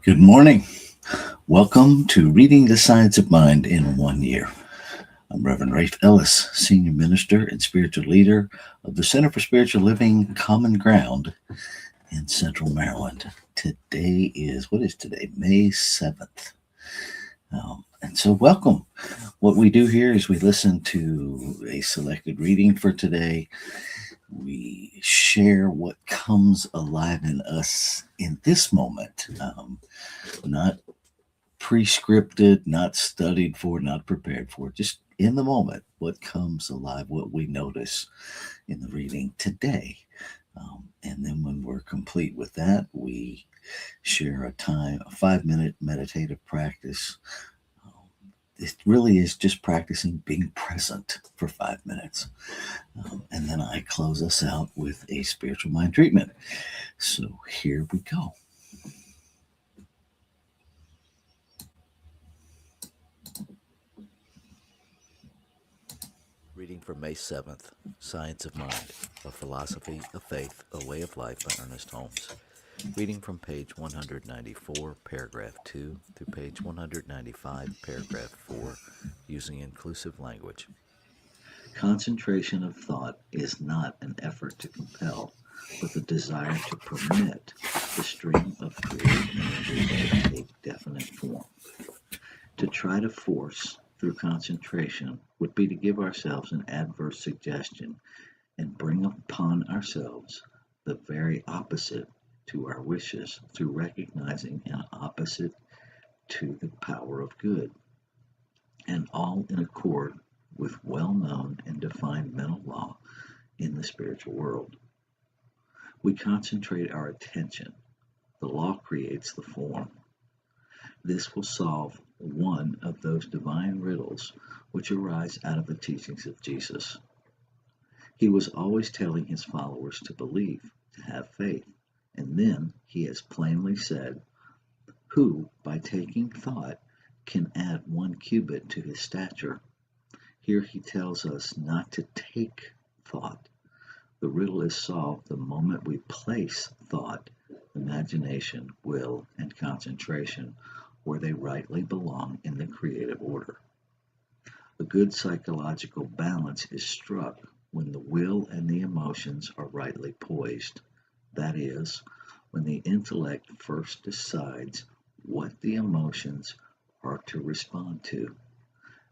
Good morning. Welcome to Reading the Science of Mind in 1 year. I'm Reverend Rafe Ellis, Senior Minister and Spiritual Leader of the Center for Spiritual Living Common Ground in Central Maryland. Today is, what is today? May 7th. And so welcome. What we do here is we listen to a selected reading for today. We share what comes alive in us in this moment. Not pre-scripted, not studied for, not prepared for, just in the moment, what comes alive, what we notice in the reading today. And then when we're complete with that, we share a 5-minute meditative practice. It really is just practicing being present for 5 minutes. And then I close us out with a spiritual mind treatment. So here we go. Reading from May 7th, Science of Mind, A Philosophy of Faith, A Way of Life by Ernest Holmes. Reading from page 194, paragraph 2, through page 195, paragraph 4, using inclusive language. Concentration of thought is not an effort to compel, but the desire to permit the stream of creative energy to take definite form. To try to force through concentration would be to give ourselves an adverse suggestion and bring upon ourselves the very opposite to our wishes through recognizing an opposite to the power of good, and all in accord with well-known and defined mental law in the spiritual world. We concentrate our attention. The law creates the form. This will solve one of those divine riddles which arise out of the teachings of Jesus. He was always telling his followers to believe, to have faith, and then he has plainly said, who, by taking thought, can add 1 cubit to his stature? Here he tells us not to take thought. The riddle is solved the moment we place thought, imagination, will, and concentration where they rightly belong in the creative order. A good psychological balance is struck when the will and the emotions are rightly poised. That is, when the intellect first decides what the emotions are to respond to.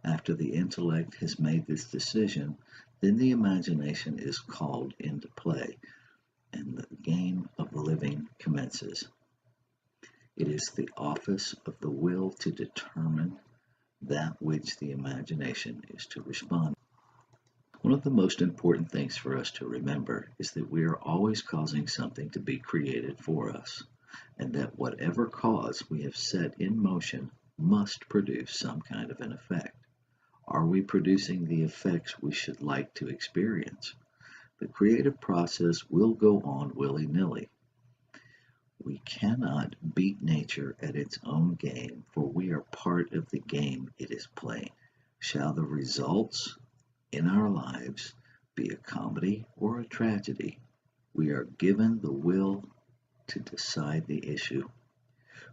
After the intellect has made this decision, then the imagination is called into play, and the game of living commences. It is the office of the will to determine that which the imagination is to respond. One of the most important things for us to remember is that we are always causing something to be created for us, and that whatever cause we have set in motion must produce some kind of an effect. Are we producing the effects we should like to experience? The creative process will go on willy-nilly. We cannot beat nature at its own game, for we are part of the game it is playing. Shall the results in our lives be a comedy or a tragedy? We are given the will to decide the issue.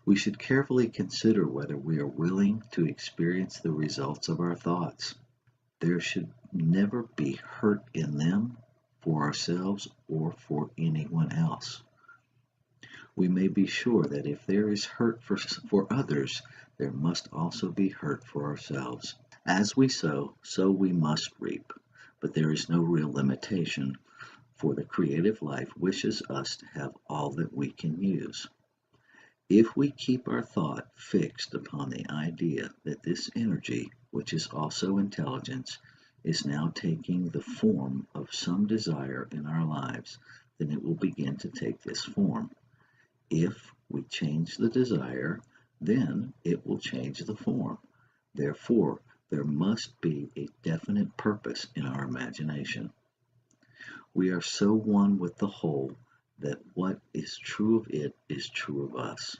We should carefully consider whether we are willing to experience the results of our thoughts. There should never be hurt in them for ourselves or for anyone else. We may be sure that if there is hurt for others, there must also be hurt for ourselves. As we sow, so we must reap. But there is no real limitation, for the creative life wishes us to have all that we can use. If we keep our thought fixed upon the idea that this energy, which is also intelligence, is now taking the form of some desire in our lives, then it will begin to take this form. If we change the desire, then it will change the form. Therefore, there must be a definite purpose in our imagination. We are so one with the whole that what is true of it is true of us.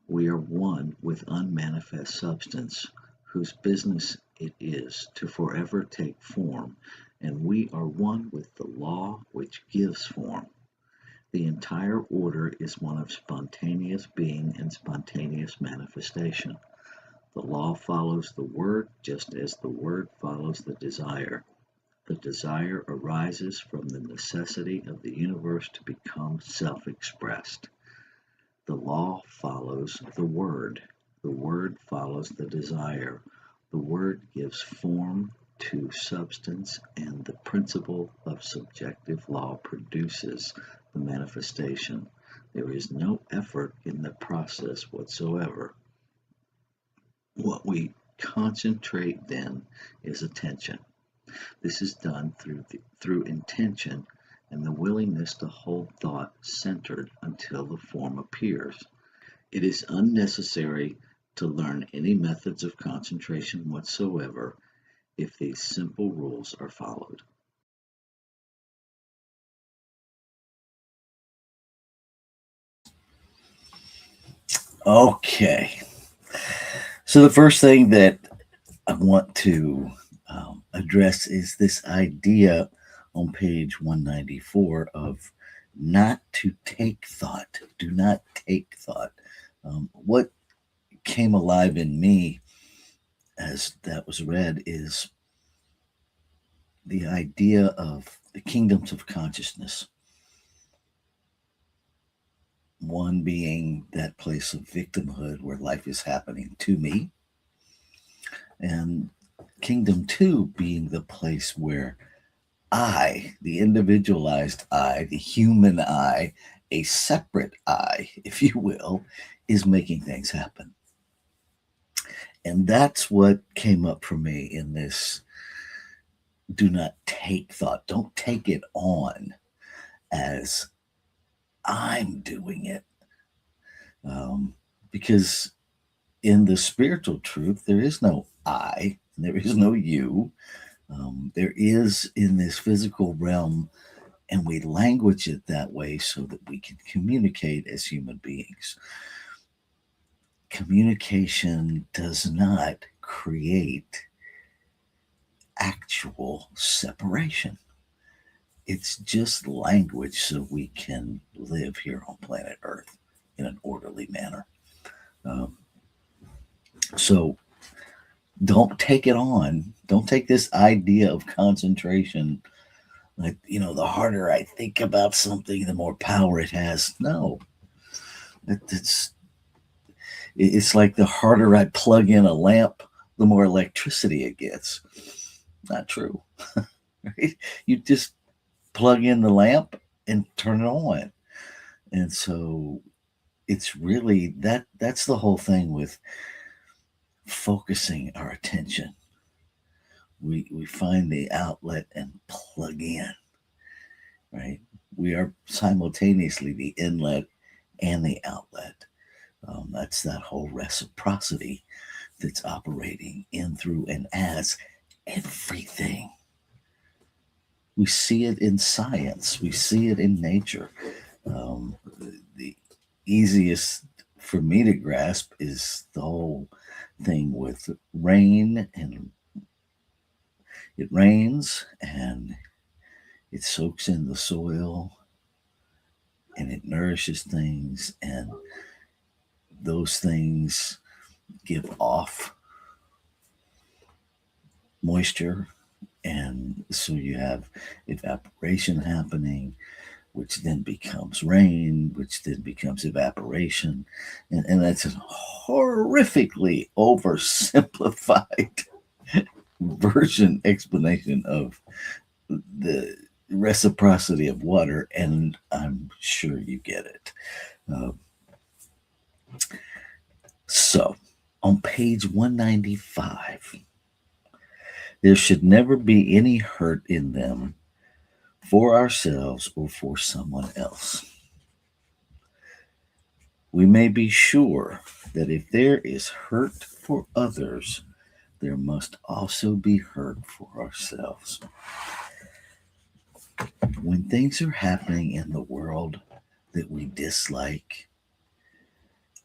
We are one with unmanifest substance, whose business it is to forever take form, and we are one with the law which gives form. The entire order is one of spontaneous being and spontaneous manifestation. The law follows the word just as the word follows the desire. The desire arises from the necessity of the universe to become self-expressed. The law follows the word. The word follows the desire. The word gives form to substance, and the principle of subjective law produces the manifestation. There is no effort in the process whatsoever. What we concentrate then is attention. This is done through intention and the willingness to hold thought centered until the form appears. It is unnecessary to learn any methods of concentration whatsoever if these simple rules are followed. Okay. So the first thing that I want to address is this idea on page 194 of not to take thought. Do not take thought. What came alive in me as that was read is the idea of the kingdoms of consciousness. One being that place of victimhood where life is happening to me, and kingdom two being the place where I, the individualized I, the human I, a separate I, if you will, is making things happen. And that's what came up for me in this do not take thought. Don't take it on as I'm doing it. Because in the spiritual truth, there is no I, there is no you. There is in this physical realm, and we language it that way so that we can communicate as human beings. Communication does not create actual separation. It's just language so we can live here on planet Earth in an orderly manner. Um, so don't take it on. Don't take this idea of concentration like, the harder I think about something, the more power it has. No, it's like the harder I plug in a lamp, the more electricity it gets. Not true. Right? You just plug in the lamp and turn it on. And so it's really that's the whole thing with focusing our attention. We find the outlet and plug in, right? We are simultaneously the inlet and the outlet. That's that whole reciprocity that's operating in, through, and as everything. We see it in science, we see it in nature. The easiest for me to grasp is the whole thing with rain, and it rains and it soaks in the soil and it nourishes things, and those things give off moisture, and so you have evaporation happening, which then becomes rain, which then becomes evaporation. And that's a horrifically oversimplified version explanation of the reciprocity of water, and I'm sure you get it. Uh, so, on page 195, there should never be any hurt in them for ourselves or for someone else. We may be sure that if there is hurt for others, there must also be hurt for ourselves. When things are happening in the world that we dislike,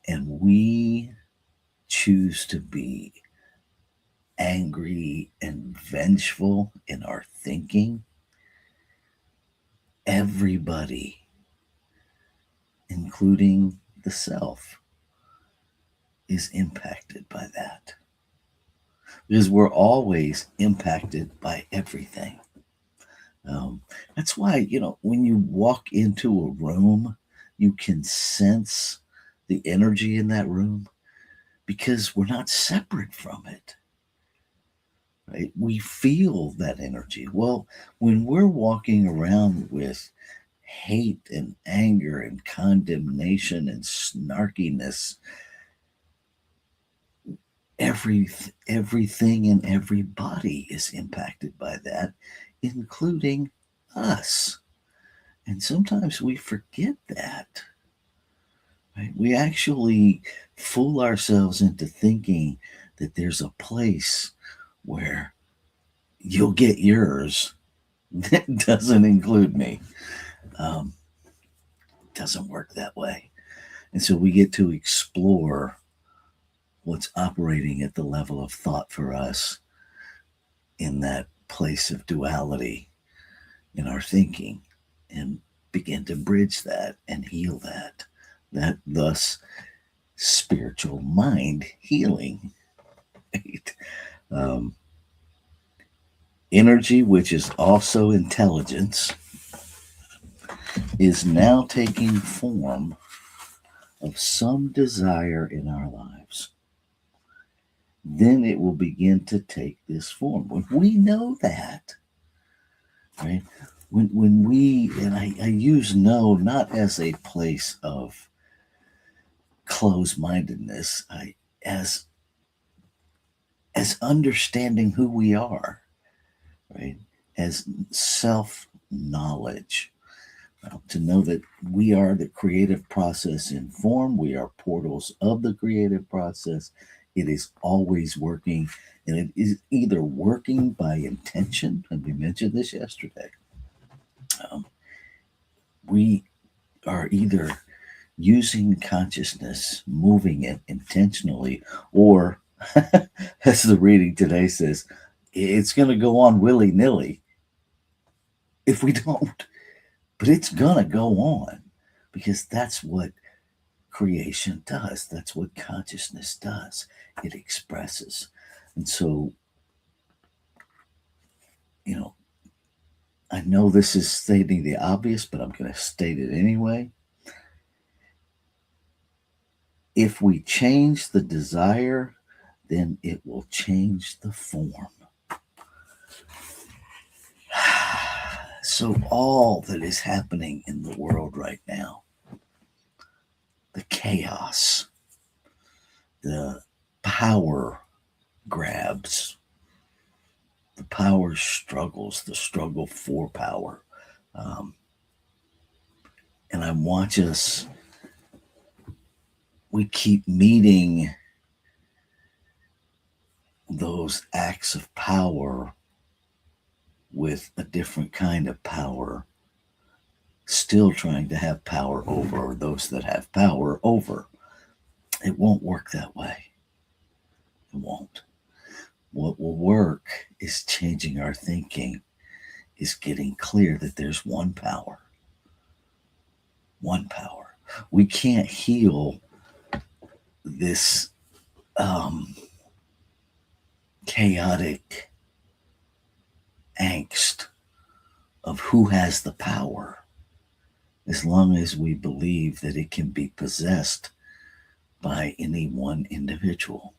and we choose to be angry and vengeful in our thinking, everybody including the self, is impacted by that. Because we're always impacted by everything. That's why, when you walk into a room, you can sense the energy in that room because we're not separate from it. Right? We feel that energy. Well, when we're walking around with hate and anger and condemnation and snarkiness, everything and everybody is impacted by that, including us. And sometimes we forget that. Right? We actually fool ourselves into thinking that there's a place where you'll get yours that doesn't include me. Um, doesn't work that way. And so we get to explore what's operating at the level of thought for us in that place of duality in our thinking and begin to bridge that and heal that. That thus spiritual mind healing. Right? Um, Energy, which is also intelligence, is now taking form of some desire in our lives. Then it will begin to take this form. When we know that, right? When we, and I use know not as a place of closed-mindedness, as understanding who we are, right? As self-knowledge. To know that we are the creative process in form, we are portals of the creative process. It is always working, and it is either working by intention, and we mentioned this yesterday. We are either using consciousness, moving it intentionally, or as the reading today says, it's going to go on willy-nilly if we don't. But it's going to go on because that's what creation does. That's what consciousness does. It expresses. And so, I know this is stating the obvious, but I'm going to state it anyway. If we change the desire, then it will change the form. So all that is happening in the world right now, the chaos, the power grabs, the power struggles, the struggle for power. And I watch us, we keep meeting those acts of power with a different kind of power, still trying to have power over those that have power over. It won't work that way. It won't. What will work is changing our thinking, is getting clear that there's one power. One power. We can't heal this chaotic angst of who has the power as long as we believe that it can be possessed by any one individual.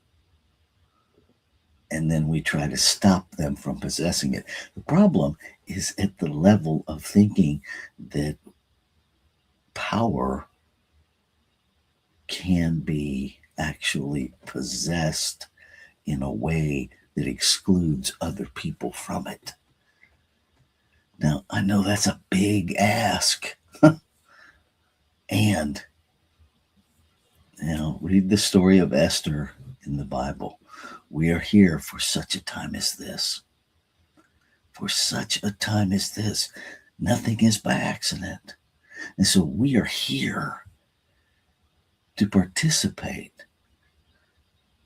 And then we try to stop them from possessing it. The problem is at the level of thinking that power can be actually possessed in a way that excludes other people from it. Now, I know that's a big ask. And, read the story of Esther in the Bible. We are here for such a time as this. For such a time as this. Nothing is by accident. And so we are here to participate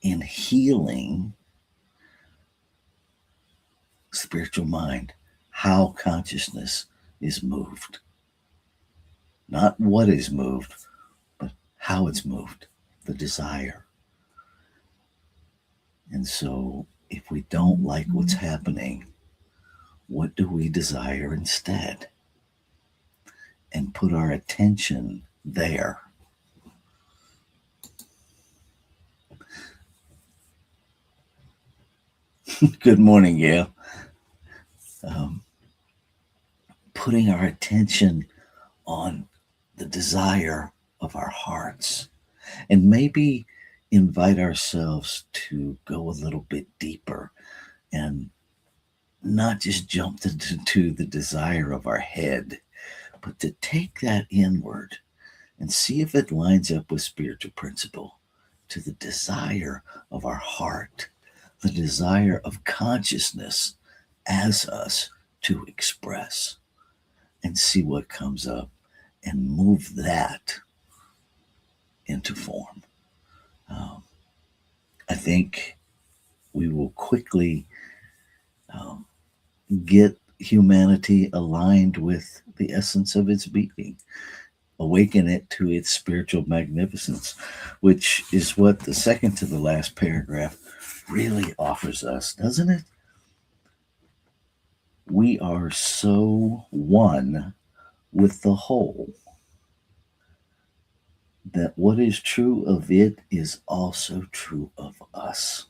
in healing spiritual mind, how consciousness is moved. Not what is moved, how it's moved, the desire. And so, if we don't like what's happening, what do we desire instead? And put our attention there. Good morning, Gail. Putting our attention on the desire of our hearts, and maybe invite ourselves to go a little bit deeper and not just jump into the desire of our head, but to take that inward and see if it lines up with spiritual principle, to the desire of our heart, the desire of consciousness as us to express, and see what comes up and move that into form. I think we will quickly get humanity aligned with the essence of its being, awaken it to its spiritual magnificence, which is what the second to the last paragraph really offers us, doesn't it? We are so one with the whole that what is true of it is also true of us.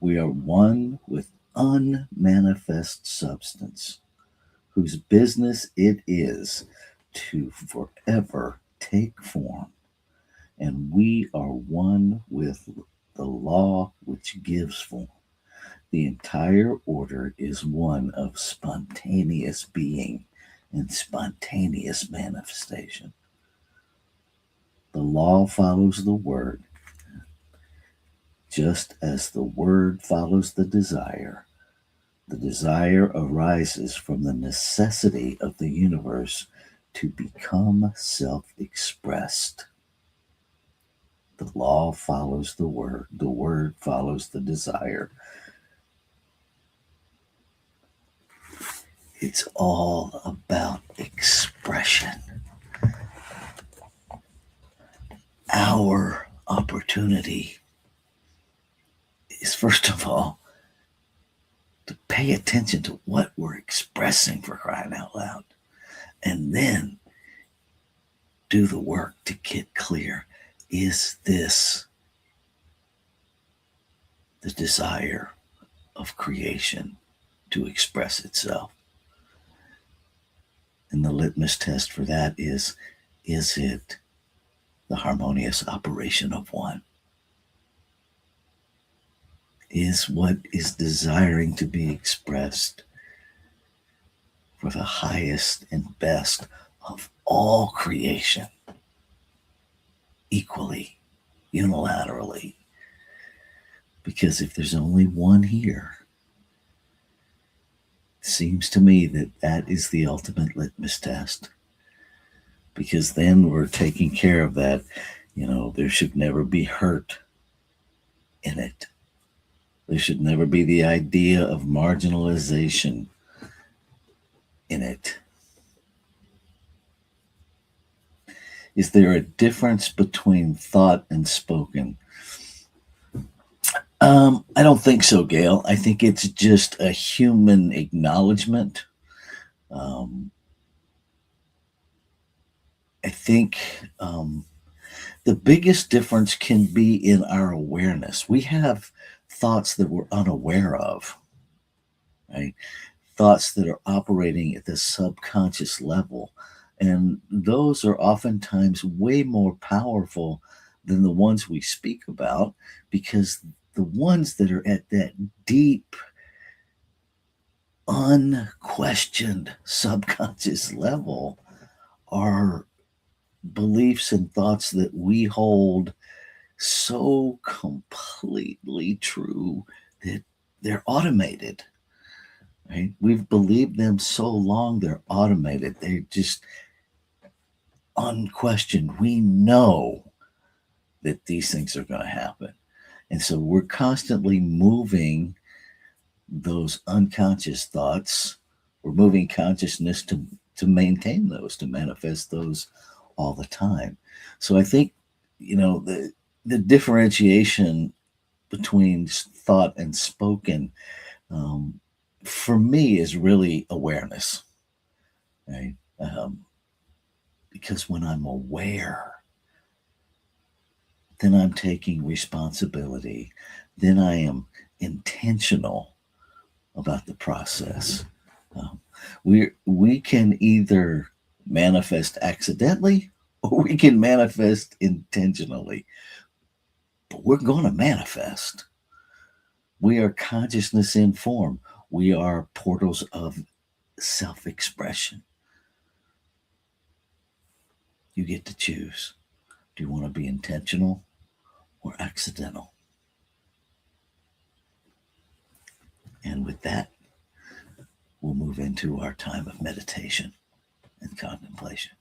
We are one with unmanifest substance, whose business it is to forever take form. And we are one with the law which gives form. The entire order is one of spontaneous being and spontaneous manifestation. The law follows the word, just as the word follows the desire. The desire arises from the necessity of the universe to become self-expressed. The law follows the word follows the desire. It's all about expression. Our opportunity is, first of all, to pay attention to what we're expressing, for crying out loud, and then do the work to get clear. Is this the desire of creation to express itself? And the litmus test for that is it the harmonious operation of one? Is what is desiring to be expressed for the highest and best of all creation, equally, unilaterally? Because if there's only one here, it seems to me that that is the ultimate litmus test. Because then we're taking care of that. There should never be hurt in it. There should never be the idea of marginalization in it. Is there a difference between thought and spoken? I don't think so, Gail. I think it's just a human acknowledgement. I think the biggest difference can be in our awareness. We have thoughts that we're unaware of, right? Thoughts that are operating at the subconscious level. And those are oftentimes way more powerful than the ones we speak about, because the ones that are at that deep, unquestioned subconscious level are beliefs and thoughts that we hold so completely true that they're automated, right? We've believed them so long, they're automated. They're just unquestioned. We know that these things are going to happen. And so we're constantly moving those unconscious thoughts. We're moving consciousness to maintain those, to manifest those all the time. So I think, the differentiation between thought and spoken, um, for me, is really awareness, right? Because when I'm aware, then I'm taking responsibility. Then I am intentional about the process. Um, we can either manifest accidentally or we can manifest intentionally, but we're going to manifest. We are consciousness in form. We are portals of self expression. You get to choose. Do you want to be intentional or accidental? And with that, we'll move into our time of meditation and contemplation.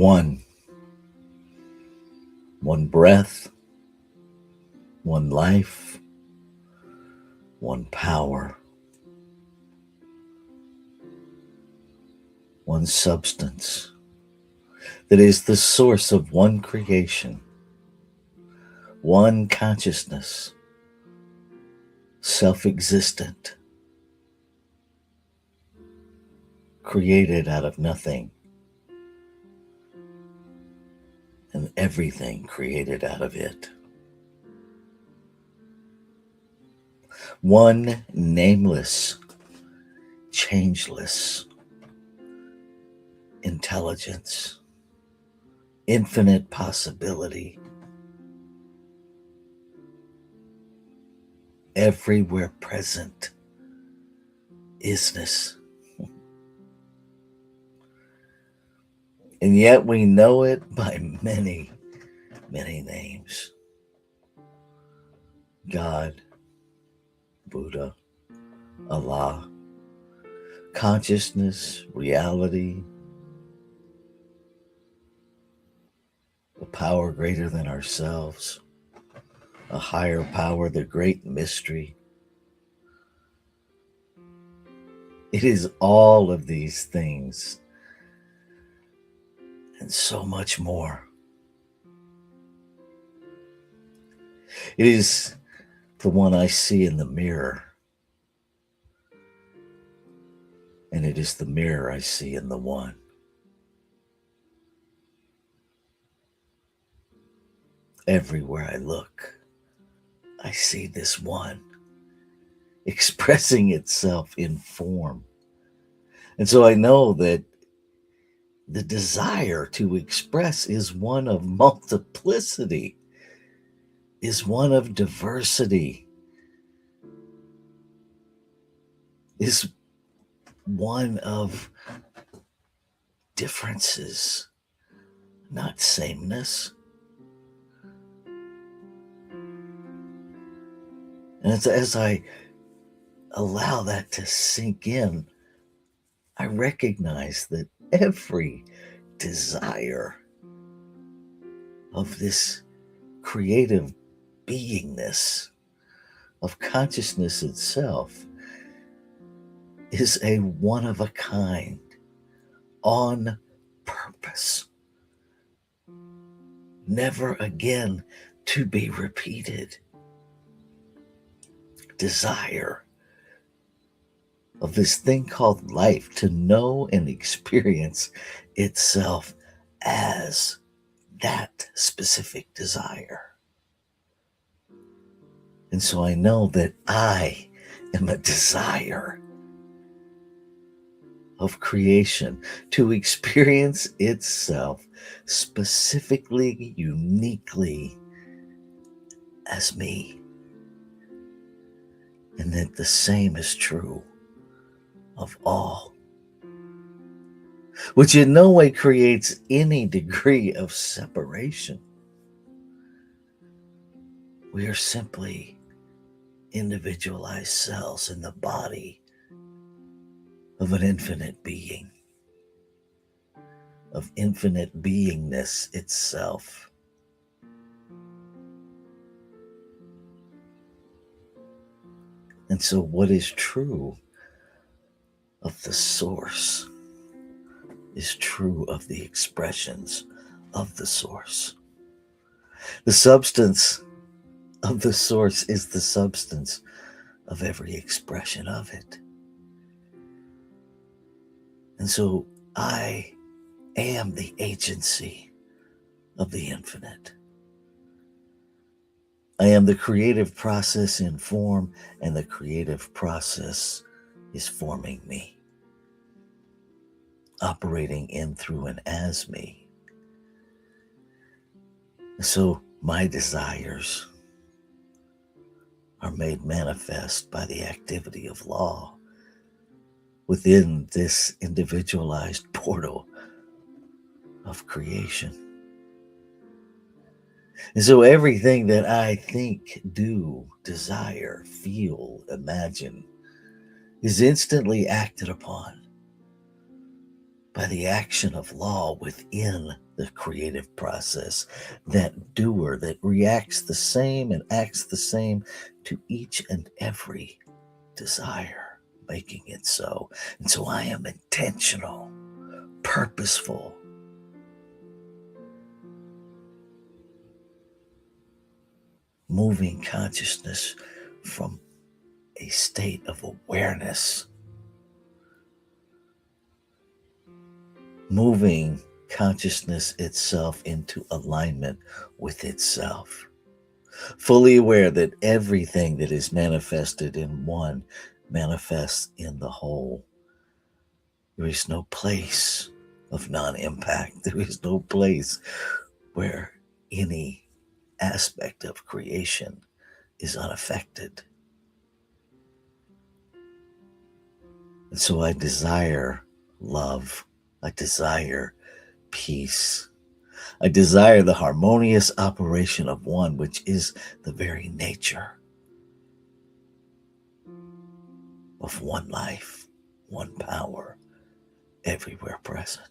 one breath, one life, one power, one substance that is the source of one creation, one consciousness, self-existent, created out of nothing, and everything created out of it. One nameless, changeless intelligence, infinite possibility, everywhere present isness. And yet we know it by many, many names. God, Buddha, Allah, consciousness, reality, a power greater than ourselves, a higher power, the great mystery. It is all of these things and so much more. It is the one I see in the mirror, and it is the mirror I see in the one. Everywhere I look, I see this one expressing itself in form. And so I know that the desire to express is one of multiplicity, is one of diversity, is one of differences, not sameness. And as I allow that to sink in, I recognize that every desire of this creative beingness, of consciousness itself, is a one of a kind, on purpose, never again to be repeated. Desire of this thing called life to know and experience itself as that specific desire. And so I know that I am a desire of creation to experience itself specifically, uniquely as me. And that the same is true of all, which in no way creates any degree of separation. We are simply individualized cells in the body of an infinite being, of infinite beingness itself. And so what is true of the source is true of the expressions of the source. The substance of the source is the substance of every expression of it. And so I am the agency of the infinite. I am the creative process in form, and the creative process is forming me, operating in, through, and as me. So my desires are made manifest by the activity of law within this individualized portal of creation. And so everything that I think, do, desire, feel, imagine is instantly acted upon by the action of law within the creative process, that doer that reacts the same and acts the same to each and every desire, making it so. And so I am intentional, purposeful, moving consciousness from a state of awareness, moving consciousness itself into alignment with itself, fully aware that everything that is manifested in one manifests in the whole. There is no place of non-impact. There is no place where any aspect of creation is unaffected. And so I desire love. I desire peace. I desire the harmonious operation of one, which is the very nature of one life, one power, everywhere present.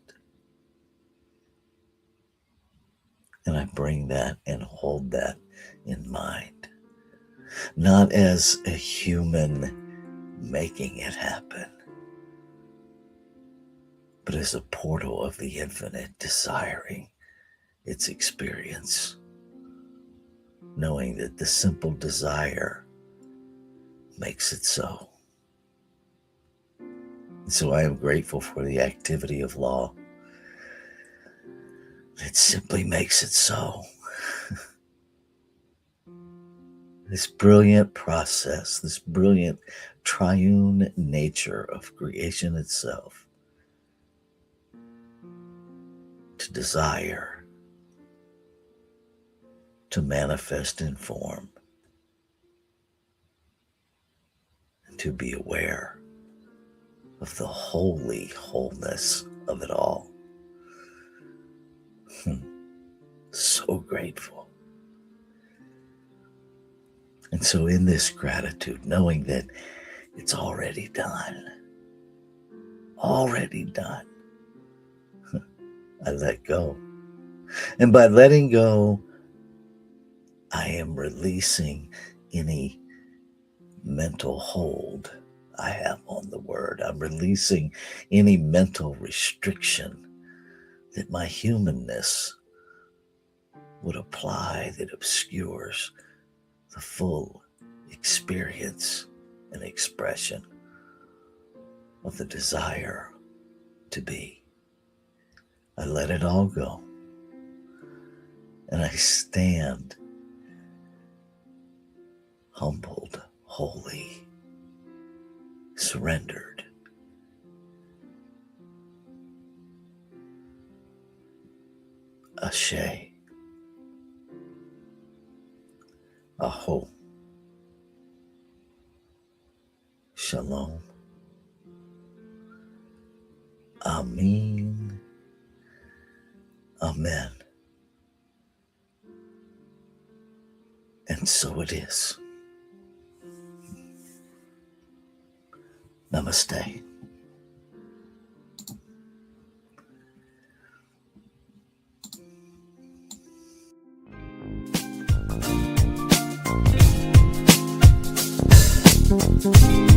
And I bring that and hold that in mind, not as a human making it happen, but as a portal of the infinite desiring its experience, knowing that the simple desire makes it so. And so I am grateful for the activity of law. It simply makes it so. This brilliant process, this brilliant triune nature of creation itself, to desire, to manifest in form, and to be aware of the holy wholeness of it all. So grateful. And so in this gratitude, knowing that it's already done, I let go. And by letting go, I am releasing any mental hold I have on the word. I'm releasing any mental restriction that my humanness would apply that obscures the full experience and expression of the desire to be. I let it all go, and I stand humbled, holy, surrendered. Ashe. Aho. Shalom. Amen. Amen. And so it is. Namaste. Thank you.